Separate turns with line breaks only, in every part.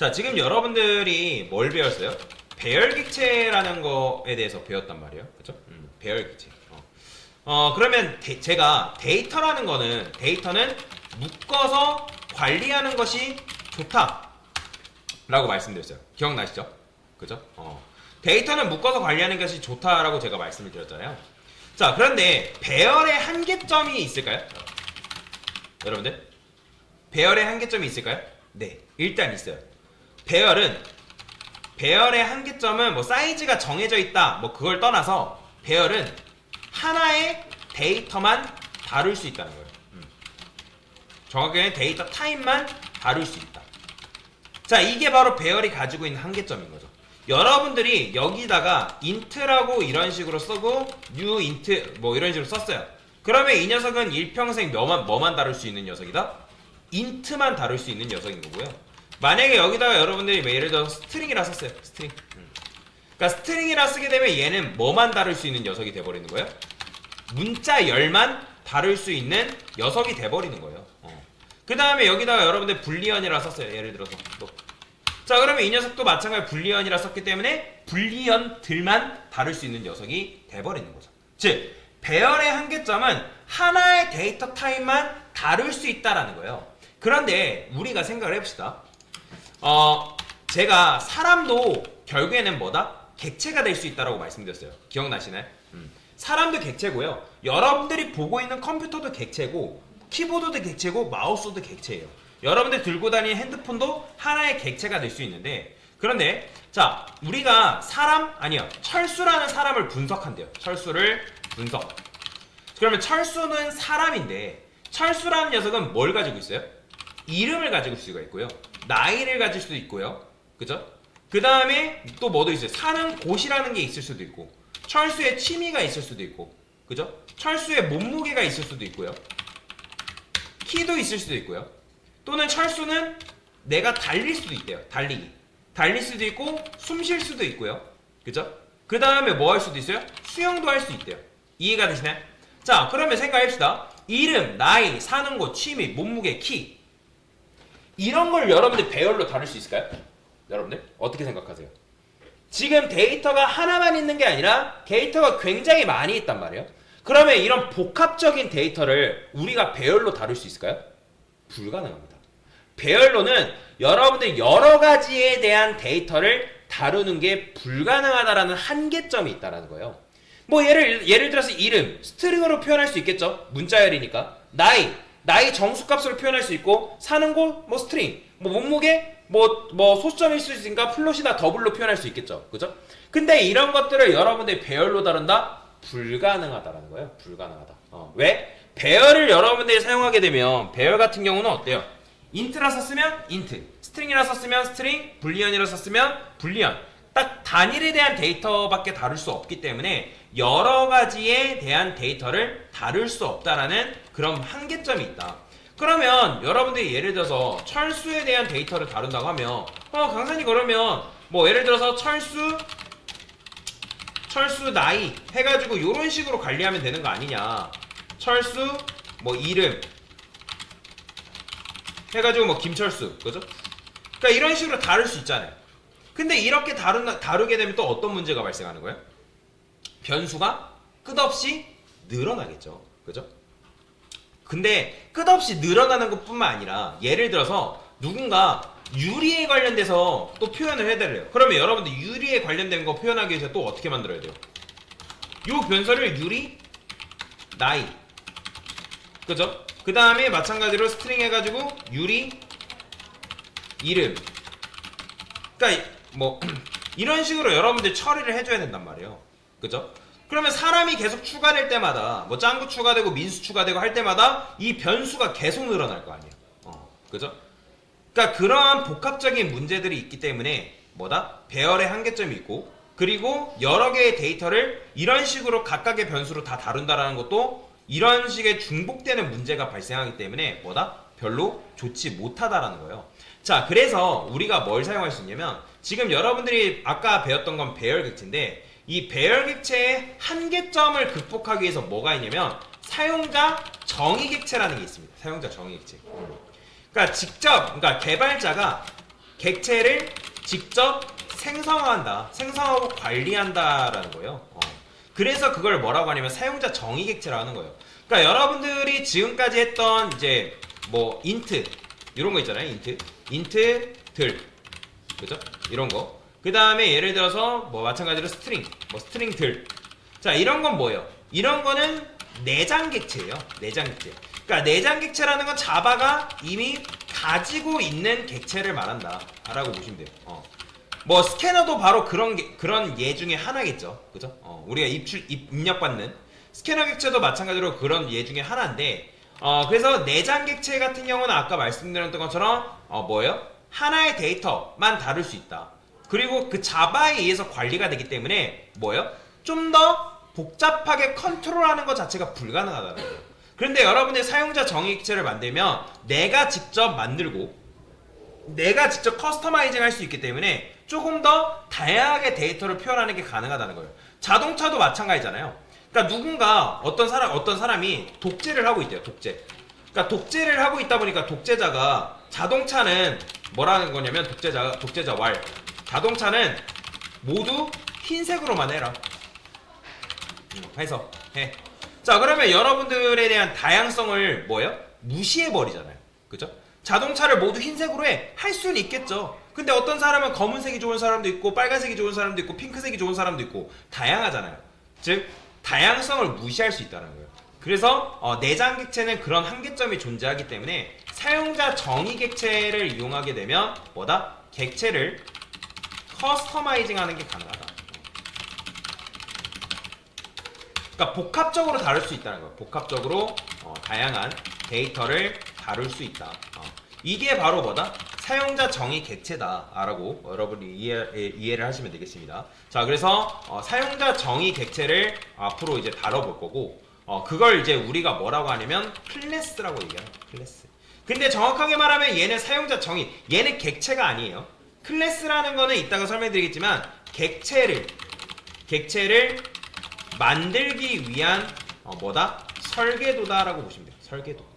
자, 지금 여러분들이 뭘 배웠어요? 배열객체라는 거에 대해서 배웠단 말이에요. 그죠? 배열객체. 그러면 제가 데이터라는 거는, 데이터는 묶어서 관리하는 것이 좋다 라고 말씀드렸어요. 기억나시죠? 그죠? 데이터는 묶어서 관리하는 것이 좋다라고 제가 말씀을 드렸잖아요. 자, 그런데 배열의 한계점이 있을까요? 여러분들? 배열의 한계점이 있을까요? 네, 일단 있어요. 배열의 한계점은 뭐 사이즈가 정해져 있다 뭐 그걸 떠나서 배열은 하나의 데이터만 다룰 수 있다는 거예요. 정확하게 데이터 타입만 다룰 수 있다. 자, 이게 바로 배열이 가지고 있는 한계점인 거죠. 여러분들이 여기다가 int라고 이런 식으로 쓰고 new int 뭐 이런 식으로 썼어요. 그러면 이 녀석은 일평생 뭐만 다룰 수 있는 녀석이다? int만 다룰 수 있는 녀석인 거고요. 만약에 여기다가 여러분들이 예를 들어서 스트링이라 썼어요. 스트링. 그러니까 스트링이라 쓰게 되면 얘는 뭐만 다룰 수 있는 녀석이 돼버리는 거예요? 문자 열만 다룰 수 있는 녀석이 돼버리는 거예요. 그 다음에 여기다가 여러분들 불리언이라 썼어요. 예를 들어서 또. 자, 그러면 이 녀석도 마찬가지로 불리언이라 썼기 때문에 불리언들만 다룰 수 있는 녀석이 돼버리는 거죠. 즉 배열의 한계점은 하나의 데이터 타입만 다룰 수 있다라는 거예요. 그런데 우리가 생각을 해봅시다. 제가 사람도 결국에는 뭐다? 객체가 될 수 있다라고 말씀드렸어요. 기억나시나요? 사람도 객체고요. 여러분들이 보고 있는 컴퓨터도 객체고, 키보드도 객체고, 마우스도 객체예요. 여러분들 들고 다니는 핸드폰도 하나의 객체가 될 수 있는데, 그런데 자, 우리가 철수라는 사람을 분석한대요. 철수를 분석. 그러면 철수는 사람인데, 철수라는 녀석은 뭘 가지고 있어요? 이름을 가지고 있을 수가 있고요. 나이를 가질 수도 있고요. 그죠? 그 다음에 또 뭐도 있어요. 사는 곳이라는 게 있을 수도 있고, 철수의 취미가 있을 수도 있고, 그죠? 철수의 몸무게가 있을 수도 있고요. 키도 있을 수도 있고요. 또는 철수는 내가 달릴 수도 있대요. 달리기. 달릴 수도 있고, 숨 쉴 수도 있고요. 그죠? 그 다음에 뭐 할 수도 있어요? 수영도 할 수 있대요. 이해가 되시나요? 자, 그러면 생각해봅시다. 이름, 나이, 사는 곳, 취미, 몸무게, 키. 이런 걸 여러분들 배열로 다룰 수 있을까요? 여러분들 어떻게 생각하세요? 지금 데이터가 하나만 있는 게 아니라 데이터가 굉장히 많이 있단 말이에요. 그러면 이런 복합적인 데이터를 우리가 배열로 다룰 수 있을까요? 불가능합니다. 배열로는 여러분들 여러 가지에 대한 데이터를 다루는 게 불가능하다라는 한계점이 있다는 거예요. 뭐 예를 들어서 이름, 스트링으로 표현할 수 있겠죠. 문자열이니까. 나이 정수값으로 표현할 수 있고, 사는 곳 뭐 스트링, 뭐 몸무게 뭐 소수점일 수 있으니까 플롯이나 더블로 표현할 수 있겠죠. 그죠? 근데 이런 것들을 여러분들이 배열로 다룬다? 불가능하다라는 거예요. 불가능하다. 왜? 배열을 여러분들이 사용하게 되면 배열 같은 경우는 어때요? int라 썼으면 int, 스트링이라 썼으면 스트링, 불리언이라 썼으면 불리언. 딱 단일에 대한 데이터밖에 다룰 수 없기 때문에 여러 가지에 대한 데이터를 다룰 수 없다라는 그런 한계점이 있다. 그러면 여러분들이 예를 들어서 철수에 대한 데이터를 다룬다고 하면 강사님 그러면 뭐 예를 들어서 철수 나이 해가지고 이런 식으로 관리하면 되는 거 아니냐. 철수 뭐 이름 해가지고 뭐 김철수, 그죠? 그러니까 이런 식으로 다룰 수 있잖아요. 근데 이렇게 다루게 되면 또 어떤 문제가 발생하는 거예요? 변수가 끝없이 늘어나겠죠. 그죠? 근데 끝없이 늘어나는 것뿐만 아니라 예를 들어서 누군가 유리에 관련돼서 또 표현을 해달래요. 그러면 여러분들 유리에 관련된 거 표현하기 위해서 또 어떻게 만들어야 돼요? 요 변수를 유리, 나이, 그죠? 그 다음에 마찬가지로 스트링 해가지고 유리, 이름. 그러니까 뭐 이런 식으로 여러분들 처리를 해줘야 된단 말이에요. 그죠? 그러면 사람이 계속 추가될 때마다 뭐 짱구 추가되고 민수 추가되고 할 때마다 이 변수가 계속 늘어날 거 아니에요. 그죠? 그러니까 그러한 복합적인 문제들이 있기 때문에 뭐다? 배열의 한계점이 있고, 그리고 여러 개의 데이터를 이런 식으로 각각의 변수로 다 다룬다라는 것도 이런 식의 중복되는 문제가 발생하기 때문에 뭐다? 별로 좋지 못하다라는 거예요. 자, 그래서 우리가 뭘 사용할 수 있냐면, 지금 여러분들이 아까 배웠던 건 배열객체인데, 이 배열객체의 한계점을 극복하기 위해서 뭐가 있냐면 사용자 정의객체라는 게 있습니다. 사용자 정의객체. 그러니까 개발자가 객체를 직접 생성하고 관리한다라는 거예요. 그래서 그걸 뭐라고 하냐면 사용자 정의 객체라고 하는 거예요. 그러니까 여러분들이 지금까지 했던 이제 뭐 인트 이런 거 있잖아요. 인트들 그죠? 이런 거. 그 다음에 예를 들어서 뭐 마찬가지로 스트링들. 자, 이런 건 뭐예요? 이런 거는 내장 객체예요. 내장 객체. 그러니까 내장 객체라는 건 자바가 이미 가지고 있는 객체를 말한다 라고 보시면 돼요. 뭐 스캐너도 바로 그런 예 중에 하나겠죠. 그죠? 우리가 입력받는 스캐너 객체도 마찬가지로 그런 예 중에 하나인데, 그래서 내장 객체 같은 경우는 아까 말씀드렸던 것처럼 뭐예요? 하나의 데이터만 다룰 수 있다. 그리고 그 자바에 의해서 관리가 되기 때문에 뭐예요? 좀 더 복잡하게 컨트롤하는 것 자체가 불가능하다는 거예요. 그런데 여러분의 사용자 정의 객체를 만들면 내가 직접 만들고 내가 직접 커스터마이징 할 수 있기 때문에 조금 더 다양하게 데이터를 표현하는 게 가능하다는 거예요. 자동차도 마찬가지잖아요. 그러니까 누군가 어떤 사람이 독재를 하고 있대요. 그러니까 독재를 하고 있다 보니까 독재자가 자동차는 뭐라는 거냐면 독재자 왈. 자동차는 모두 흰색으로만 해라. 해서 해. 자, 그러면 여러분들에 대한 다양성을 뭐예요? 무시해 버리잖아요. 그죠? 자동차를 모두 흰색으로 해. 할 수는 있겠죠. 근데 어떤 사람은 검은색이 좋은 사람도 있고 빨간색이 좋은 사람도 있고 핑크색이 좋은 사람도 있고 다양하잖아요. 즉 다양성을 무시할 수 있다는 거예요. 그래서 내장 객체는 그런 한계점이 존재하기 때문에 사용자 정의 객체를 이용하게 되면 뭐다? 객체를 커스터마이징 하는 게 가능하다. 그러니까 복합적으로 다룰 수 있다는 거예요. 복합적으로 다양한 데이터를 다룰 수 있다. 이게 바로 뭐다? 사용자 정의 객체다라고 여러분이 이해를 하시면 되겠습니다. 자, 그래서 사용자 정의 객체를 앞으로 이제 다뤄볼 거고, 그걸 이제 우리가 뭐라고 하냐면 클래스라고 얘기해요. 클래스. 근데 정확하게 말하면 얘는 사용자 정의, 얘는 객체가 아니에요. 클래스라는 거는 이따가 설명드리겠지만 객체를 만들기 위한 뭐다? 설계도다라고 보시면 돼요. 설계도.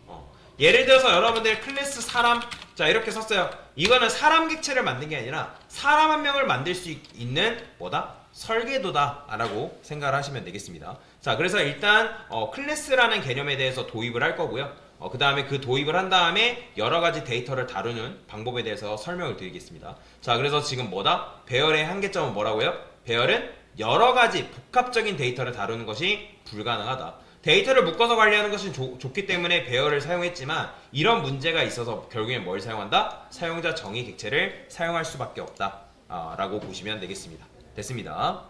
예를 들어서 여러분들 클래스 사람, 자 이렇게 썼어요. 이거는 사람 객체를 만든 게 아니라 사람 한 명을 만들 수 있는 뭐다? 설계도다라고 생각을 하시면 되겠습니다. 자, 그래서 일단 클래스라는 개념에 대해서 도입을 할 거고요. 그 다음에 그 도입을 한 다음에 여러 가지 데이터를 다루는 방법에 대해서 설명을 드리겠습니다. 자, 그래서 지금 뭐다? 배열의 한계점은 뭐라고요? 배열은 여러 가지 복합적인 데이터를 다루는 것이 불가능하다. 데이터를 묶어서 관리하는 것이 좋기 때문에 배열을 사용했지만 이런 문제가 있어서 결국엔 뭘 사용한다? 사용자 정의 객체를 사용할 수밖에 없다 라고 보시면 되겠습니다. 됐습니다.